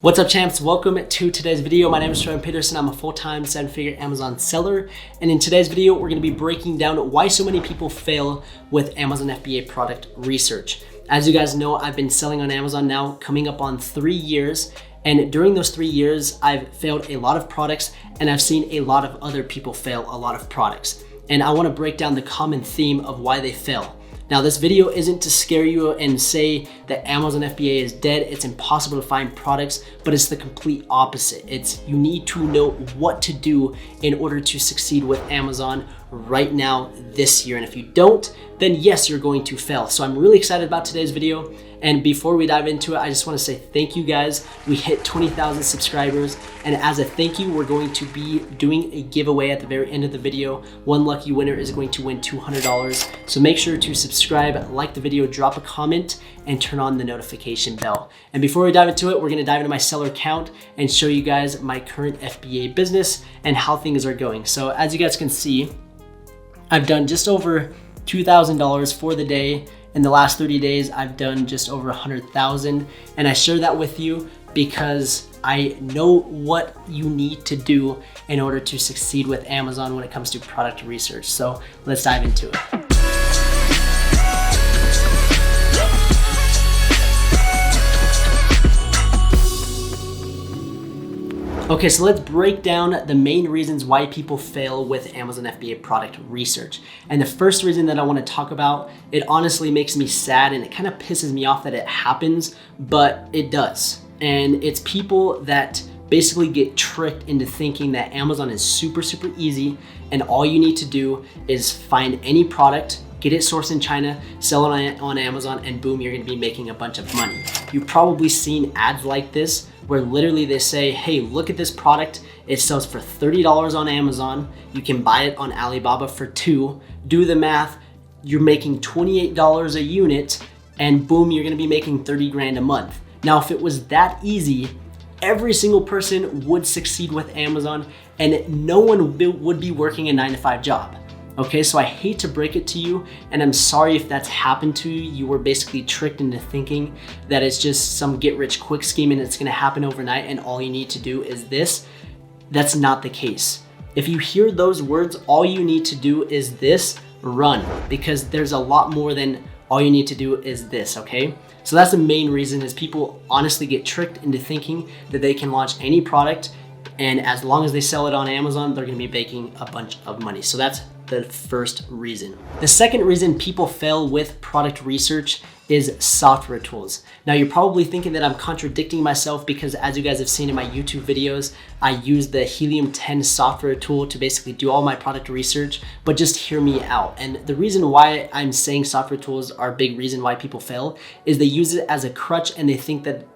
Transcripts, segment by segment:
What's up, champs? Welcome to today's video. My name is Trevin Peterson. I'm a full-time seven-figure Amazon seller. And in today's video, we're gonna be breaking down why so many people fail with Amazon FBA product research. As you guys know, I've been selling on Amazon now coming up on 3 years. And during those 3 years, I've failed a lot of products and I've seen a lot of other people fail a lot of products. And I wanna break down the common theme of why they fail. Now, this video isn't to scare you and say that Amazon FBA is dead, it's impossible to find products, but it's the complete opposite. It's you need to know what to do in order to succeed with Amazon right now this year. And if you don't, then yes, you're going to fail. So I'm really excited about today's video. And before we dive into it, I just want to say thank you guys. We hit 20,000 subscribers. And as a thank you, we're going to be doing a giveaway at the very end of the video. One lucky winner is going to win $200. So make sure to subscribe, like the video, drop a comment, and turn on the notification bell. And before we dive into it, we're going to dive into my seller account and show you guys my current FBA business and how things are going. So as you guys can see, I've done just over $2,000 for the day. In the last 30 days, I've done just over 100,000. And I share that with you because I know what you need to do in order to succeed with Amazon when it comes to product research. So let's dive into it. Okay, so let's break down the main reasons why people fail with Amazon FBA product research. And the first reason that I want to talk about, it honestly makes me sad and it kind of pisses me off that it happens, but it does. And it's people that basically get tricked into thinking that Amazon is super easy and all you need to do is find any product, get it sourced in China, sell it on Amazon, and boom, you're gonna be making a bunch of money. You've probably seen ads like this where literally they say, hey, look at this product. It sells for $30 on Amazon. You can buy it on Alibaba for $2. Do the math, you're making $28 a unit, and boom, you're gonna be making 30 grand a month. Now, if it was that easy, every single person would succeed with Amazon and no one would be working a 9-to-5 job. Okay, so I hate to break it to you, and I'm sorry if that's happened to you. You were basically tricked into thinking that it's just some get-rich-quick scheme and it's gonna happen overnight and all you need to do is this. That's not the case. If you hear those words, all you need to do is this, run, because there's a lot more than all you need to do is this, okay? So that's the main reason is people honestly get tricked into thinking that they can launch any product and as long as they sell it on Amazon, they're gonna be making a bunch of money. So that's the first reason. The second reason people fail with product research is software tools. Now you're probably thinking that I'm contradicting myself because as you guys have seen in my YouTube videos, I use the Helium 10 software tool to basically do all my product research, but just hear me out. And the reason why I'm saying software tools are a big reason why people fail is they use it as a crutch and they think that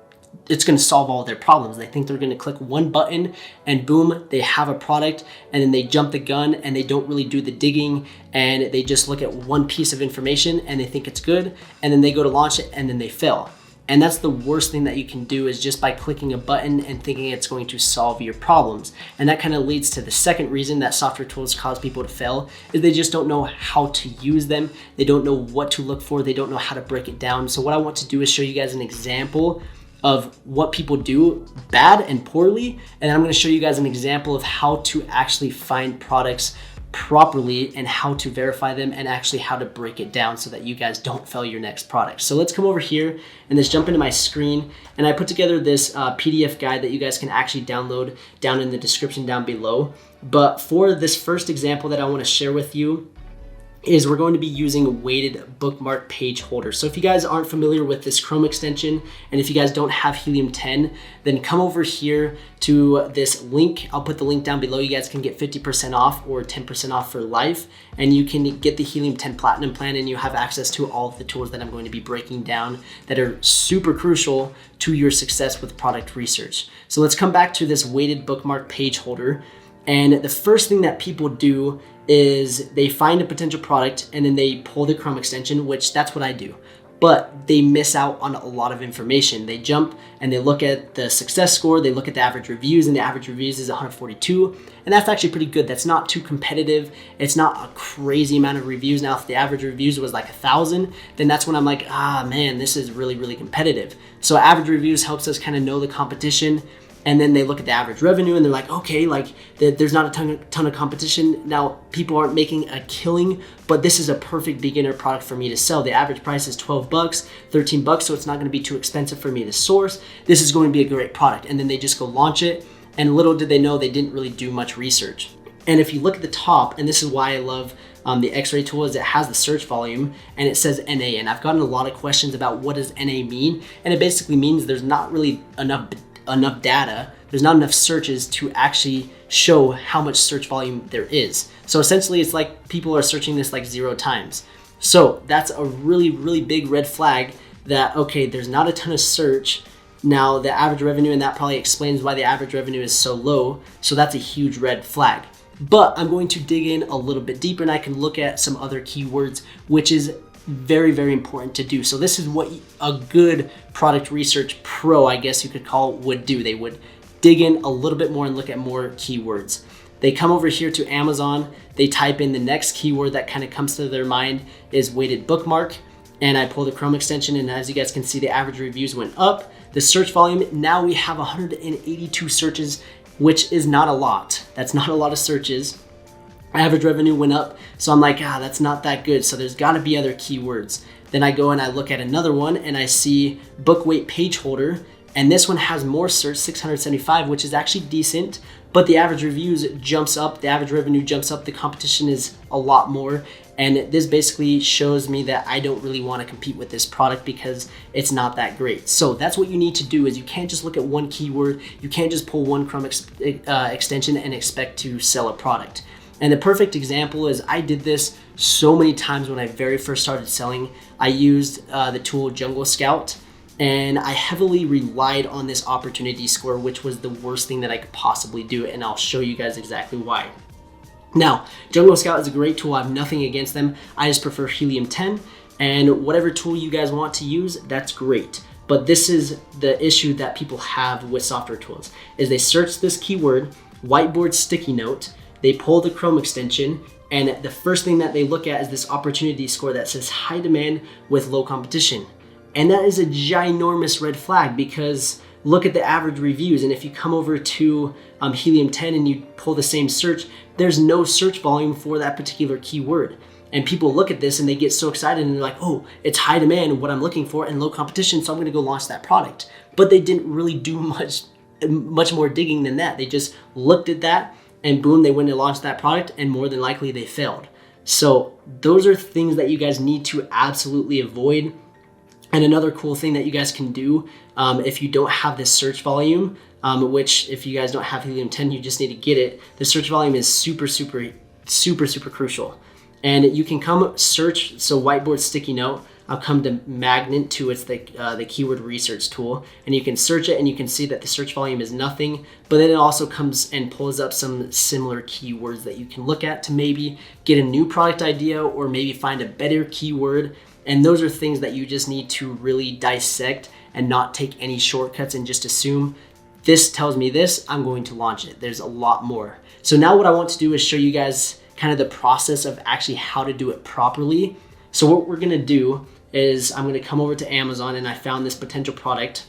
it's going to solve all their problems. They think they're going to click one button and boom, they have a product, and then they jump the gun and they don't really do the digging and they just look at one piece of information and they think it's good and then they go to launch it and then they fail. And that's the worst thing that you can do is just by clicking a button and thinking it's going to solve your problems. And that kind of leads to the second reason that software tools cause people to fail is they just don't know how to use them. They don't know what to look for. They don't know how to break it down. So what I want to do is show you guys an example of what people do bad and poorly. And I'm gonna show you guys an example of how to actually find products properly and how to verify them and actually how to break it down so that you guys don't fail your next product. So let's come over here and let's jump into my screen. And I put together this PDF guide that you guys can actually download down in the description down below. But for this first example that I wanna share with you, is we're going to be using weighted bookmark page holders. So if you guys aren't familiar with this Chrome extension, and if you guys don't have Helium 10, then come over here to this link. I'll put the link down below. You guys can get 50% off or 10% off for life, and you can get the Helium 10 Platinum plan, and you have access to all of the tools that I'm going to be breaking down that are super crucial to your success with product research. So let's come back to this weighted bookmark page holder. And the first thing that people do is they find a potential product and then they pull the Chrome extension, which that's what I do. but they miss out on a lot of information. They jump and they look at the success score, they look at the average reviews, and the average reviews is 142. And that's actually pretty good. That's not too competitive. It's not a crazy amount of reviews. Now, if the average reviews was like 1,000, then that's when I'm like, man, this is really, really competitive. So average reviews helps us kind of know the competition. And then they look at the average revenue and they're like, okay, like there's not a ton of competition. Now, people aren't making a killing, but this is a perfect beginner product for me to sell. The average price is $12, $13, so it's not gonna be too expensive for me to source. This is going to be a great product. And then they just go launch it. And little did they know, they didn't really do much research. And if you look at the top, and this is why I love the X-ray tool, is it has the search volume and it says NA. And I've gotten a lot of questions about what does NA mean? And it basically means there's not really enough data, there's not enough searches to actually show how much search volume there is. So essentially it's like people are searching this like 0 times. So that's a really, really big red flag that, okay, there's not a ton of search. Now the average revenue, and that probably explains why the average revenue is so low. So that's a huge red flag. But I'm going to dig in a little bit deeper and I can look at some other keywords, which is very, very important to do. So this is what a good product research pro, I guess you could call it, would do. They would dig in a little bit more and look at more keywords. They come over here to Amazon, they type in the next keyword that kind of comes to their mind is weighted bookmark. And I pull the Chrome extension, and as you guys can see, the average reviews went up. The search volume, now we have 182 searches, which is not a lot. That's not a lot of searches. Average revenue went up, so I'm like, that's not that good. So there's gotta be other keywords. Then I go and I look at another one and I see book weight page holder, and this one has more search, 675, which is actually decent, but the average reviews jumps up, the average revenue jumps up, the competition is a lot more. And this basically shows me that I don't really want to compete with this product because it's not that great. So that's what you need to do, is you can't just look at one keyword, you can't just pull one Chrome extension and expect to sell a product. And the perfect example is I did this so many times when I very first started selling. I used the tool Jungle Scout, and I heavily relied on this opportunity score, which was the worst thing that I could possibly do. And I'll show you guys exactly why. Now, Jungle Scout is a great tool. I have nothing against them. I just prefer Helium 10, and whatever tool you guys want to use, that's great. But this is the issue that people have with software tools, is they search this keyword, whiteboard sticky note, they pull the Chrome extension, and the first thing that they look at is this opportunity score that says high demand with low competition. And that is a ginormous red flag, because look at the average reviews. And if you come over to Helium 10 and you pull the same search, there's no search volume for that particular keyword. And people look at this and they get so excited and they're like, oh, it's high demand, what I'm looking for, and low competition, so I'm gonna go launch that product. But they didn't really do much more digging than that. They just looked at that and boom, they went and launched that product, and more than likely they failed. So those are things that you guys need to absolutely avoid. And another cool thing that you guys can do if you don't have this search volume, which if you guys don't have Helium 10, you just need to get it. The search volume is super crucial. And you can come search, so whiteboard sticky note, I'll come to Magnet 2, it's the keyword research tool, and you can search it and you can see that the search volume is nothing, but then it also comes and pulls up some similar keywords that you can look at to maybe get a new product idea or maybe find a better keyword. And those are things that you just need to really dissect and not take any shortcuts and just assume this tells me this, I'm going to launch it. There's a lot more. So now what I want to do is show you guys kind of the process of actually how to do it properly. So what we're gonna do is I'm gonna come over to Amazon, and I found this potential product.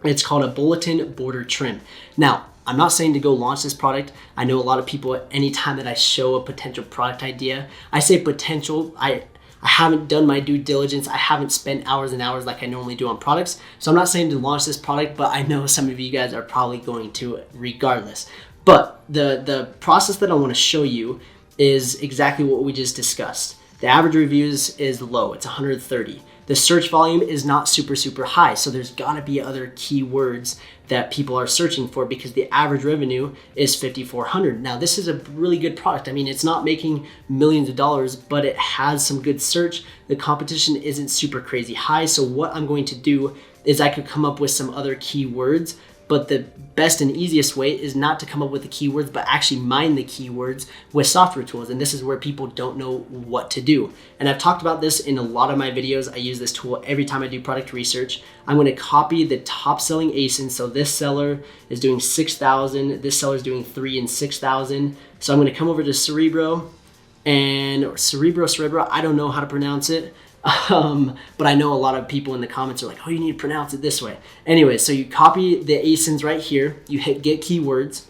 It's called a bulletin border trim. Now, I'm not saying to go launch this product. I know a lot of people, anytime that I show a potential product idea, I say potential, I haven't done my due diligence. I haven't spent hours and hours like I normally do on products. So I'm not saying to launch this product, but I know some of you guys are probably going to regardless. But the process that I want to show you is exactly what we just discussed. The average reviews is low, it's 130. The search volume is not super high, so there's gotta be other keywords that people are searching for, because the average revenue is $5,400. Now this is a really good product. I mean, it's not making millions of dollars, but it has some good search. The competition isn't super crazy high. So what I'm going to do is I could come up with some other keywords But the best and easiest way is not to come up with the keywords, but actually mine the keywords with software tools. And this is where people don't know what to do. And I've talked about this in a lot of my videos. I use this tool every time I do product research. I'm going to copy the top selling ASINs. So this seller is doing 6,000. This seller is doing 3 and 6,000. So I'm going to come over to Cerebro and Cerebro. I don't know how to pronounce it. But I know a lot of people in the comments are like, oh, you need to pronounce it this way. Anyway, so you copy the ASINs right here, you hit get keywords,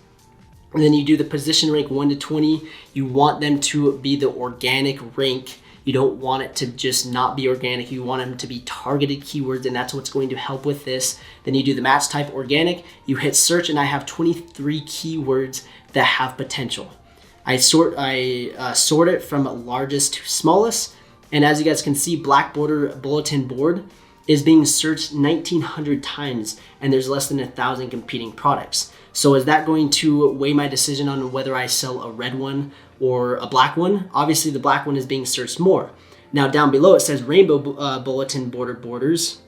and then you do the position rank 1 to 20. You want them to be the organic rank. You don't want it to just not be organic. You want them to be targeted keywords, and that's what's going to help with this. Then you do the match type organic, you hit search, and I have 23 keywords that have potential. I sort it from largest to smallest. And as you guys can see, black border bulletin board is being searched 1,900 times, and there's less than 1,000 competing products. So is that going to weigh my decision on whether I sell a red one or a black one? Obviously, the black one is being searched more. Now down below it says rainbow bulletin board borders.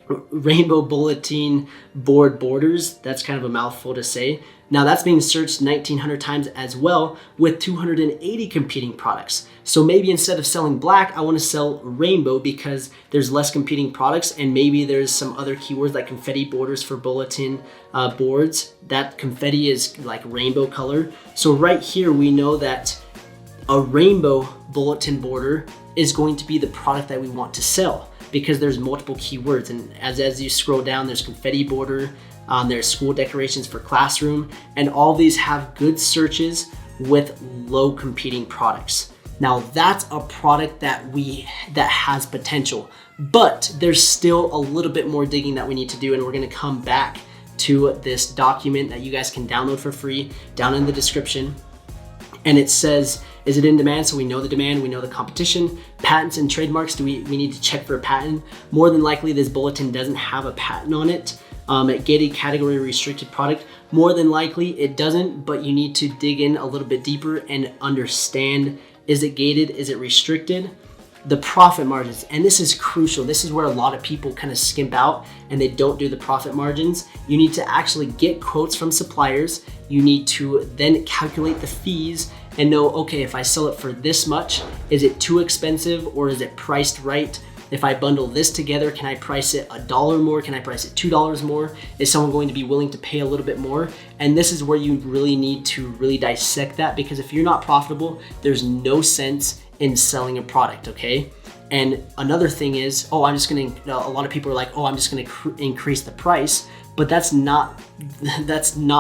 Rainbow bulletin board borders. That's kind of a mouthful to say. Now that's being searched 1,900 times as well with 280 competing products. So maybe instead of selling black, I want to sell rainbow because there's less competing products, and maybe there's some other keywords like confetti borders for bulletin boards. That confetti is like rainbow color. So right here we know that a rainbow bulletin border is going to be the product that we want to sell because there's multiple keywords. And as you scroll down, there's confetti border, there's school decorations for classroom, and all these have good searches with low competing products. Now that's a product that has potential, but there's still a little bit more digging that we need to do, and we're gonna come back to this document that you guys can download for free down in the description. And it says, is it in demand? So we know the demand, we know the competition. Patents and trademarks, we need to check for a patent? More than likely this bulletin doesn't have a patent on it. Gated category restricted product, more than likely it doesn't, but you need to dig in a little bit deeper and understand, is it gated, is it restricted? The profit margins, and this is crucial. This is where a lot of people kind of skimp out and they don't do the profit margins. You need to actually get quotes from suppliers. You need to then calculate the fees and know, okay, if I sell it for this much, is it too expensive or is it priced right? If I bundle this together, can I price it $1 more? Can I price it $2 more? Is someone going to be willing to pay a little bit more? And this is where you really need to really dissect that, because if you're not profitable, there's no sense in selling a product, okay? And another thing is, a lot of people are like, I'm just gonna increase the price, but that's not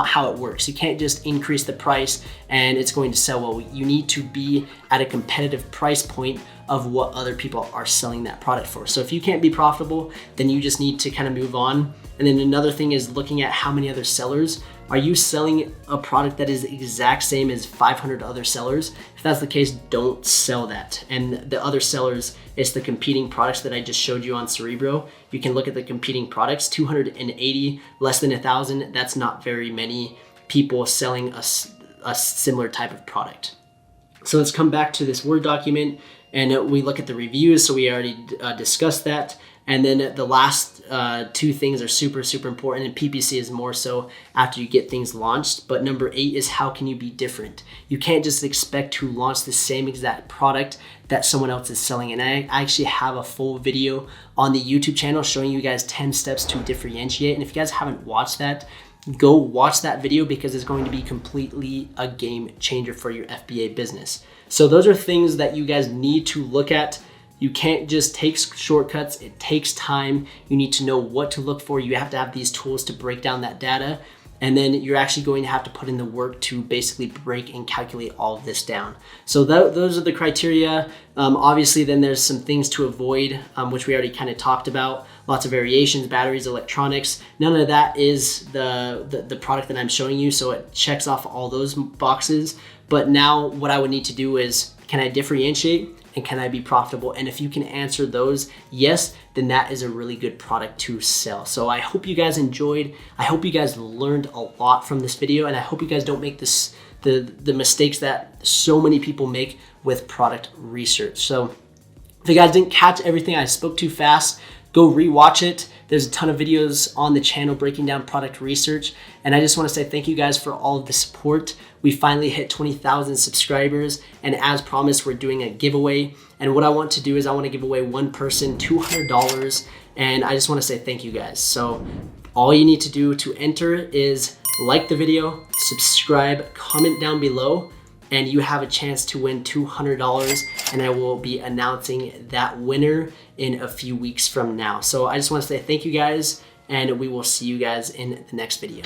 how it works. You can't just increase the price and it's going to sell well. You need to be at a competitive price point of what other people are selling that product for. So if you can't be profitable, then you just need to kind of move on. And then another thing is looking at how many other sellers. Are you selling a product that is the exact same as 500 other sellers? If that's the case, don't sell that. And the other sellers, it's the competing products that I just showed you on Cerebro. You can look at the competing products, 280, less than 1,000. That's not very many people selling a similar type of product. So let's come back to this Word document and we look at the reviews. So we already discussed that. And then the last two things are super, super important, and PPC is more so after you get things launched. But number 8 is, how can you be different? You can't just expect to launch the same exact product that someone else is selling. And I actually have a full video on the YouTube channel showing you guys 10 steps to differentiate. And if you guys haven't watched that, go watch that video, because it's going to be completely a game changer for your FBA business. So those are things that you guys need to look at. You can't just take shortcuts. It takes time. You need to know what to look for. You have to have these tools to break down that data. And then you're actually going to have to put in the work to basically break and calculate all of this down. So those are the criteria. Obviously, then there's some things to avoid, which we already kind of talked about. Lots of variations, batteries, electronics. None of that is the product that I'm showing you. So it checks off all those boxes. But now what I would need to do is, can I differentiate? And can I be profitable? And if you can answer those yes, then that is a really good product to sell. So I hope you guys enjoyed. I hope you guys learned a lot from this video, and I hope you guys don't make the mistakes that so many people make with product research. So if you guys didn't catch everything, I spoke too fast, Go rewatch it. There's a ton of videos on the channel breaking down product research. And I just want to say thank you guys for all of the support. We finally hit 20,000 subscribers. And as promised, we're doing a giveaway. And what I want to do is I want to give away one person $200. And I just want to say thank you guys. So all you need to do to enter is like the video, subscribe, comment down below, and you have a chance to win $200, and I will be announcing that winner in a few weeks from now. So I just want to say thank you guys, and we will see you guys in the next video.